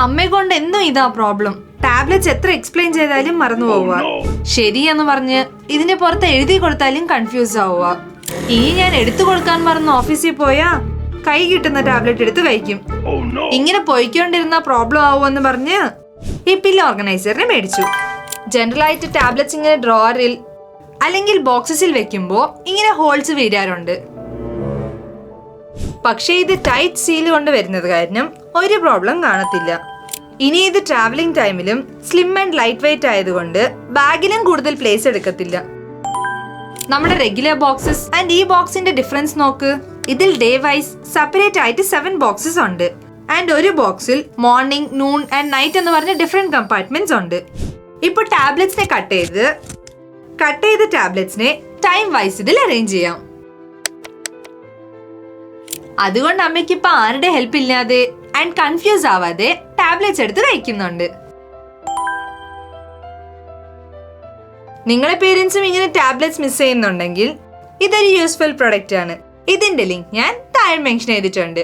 അമ്മയെ കൊണ്ട് എന്നും ഇതാ പ്രോബ്ലം. ടാബ്ലറ്റ്സ് എത്ര എക്സ്പ്ലെയിൻ ചെയ്താലും മറന്നു പോവുക. ശരിയെന്ന് പറഞ്ഞ് ഇതിന്റെ പുറത്ത് എഴുതി കൊടുത്താലും കൺഫ്യൂസ് ആവുക. ഇനി ഞാൻ എടുത്തു കൊടുക്കാൻ മറന്ന് ഓഫീസിൽ പോയാ കൈ കിട്ടുന്ന ടാബ്ലറ്റ് എടുത്ത് കഴിക്കും. ഇങ്ങനെ പോയിക്കൊണ്ടിരുന്ന പ്രോബ്ലം ആവുമെന്ന് പറഞ്ഞ് ഈ പില്ലോ ഓർഗനൈസറിനെ മേടിച്ചു. ജനറൽ ആയിട്ട് ടാബ്ലറ്റ്സ് ഇങ്ങനെ ഡ്രോവറിൽ അല്ലെങ്കിൽ ബോക്സസിൽ വെക്കുമ്പോ ഇങ്ങനെ ഹോൾസ് വീഴാറുണ്ട്. പക്ഷേ ഇത് ടൈറ്റ് സീൽ കൊണ്ട് വരുന്നത് കാരണം ഒരു പ്രോബ്ലം കാണത്തില്ല. ഇനി ഇത് ട്രാവലിംഗ് ടൈമിലും സ്ലിം ആൻഡ് ലൈറ്റ് വെയിറ്റ് ആയതുകൊണ്ട് ബാഗിലും കൂടുതൽ പ്ലേസ് എടുക്കത്തില്ല. നമ്മുടെ റെഗുലർ ബോക്സസ് ആൻഡ് ഈ ബോക്സിന്റെ ഡിഫറൻസ് നോക്ക്. ഇതിൽ ഡേ വൈസ് സെപ്പറേറ്റ് ആയിട്ട് 7 ബോക്സസ് ഉണ്ട്. ആൻഡ് ഒരു ബോക്സിൽ മോർണിംഗ്, നൂൺ ആൻഡ് നൈറ്റ് എന്ന് പറഞ്ഞ ഡിഫറെന്റ് കമ്പാർട്ട്മെന്റ്സ് ഉണ്ട്. ഇപ്പൊ ടാബ്ലറ്റ്സിനെ കട്ട് ചെയ്ത് ടാബ്ലറ്റ്സിനെ ടൈം വൈസ് ഇതിൽ അറേഞ്ച് ചെയ്യാം. അതുകൊണ്ട് അമ്മയ്ക്ക് ഇപ്പൊ ആരുടെ ഹെൽപ്പ് ഇല്ലാതെ ആൻഡ് കൺഫ്യൂസ് ആവാതെ ടാബ്ലറ്റ്സ് എടുത്ത് കഴിക്കുന്നുണ്ട്. നിങ്ങളെ പേരൻസും ഇങ്ങനെ ടാബ്ലറ്റ്സ് മിസ് ചെയ്യുന്നുണ്ടെങ്കിൽ ഇതൊരു യൂസ്ഫുൾ പ്രൊഡക്റ്റ് ആണ്. ഇതിന്റെ ലിങ്ക് ഞാൻ താഴെ മെൻഷൻ ചെയ്തിട്ടുണ്ട്.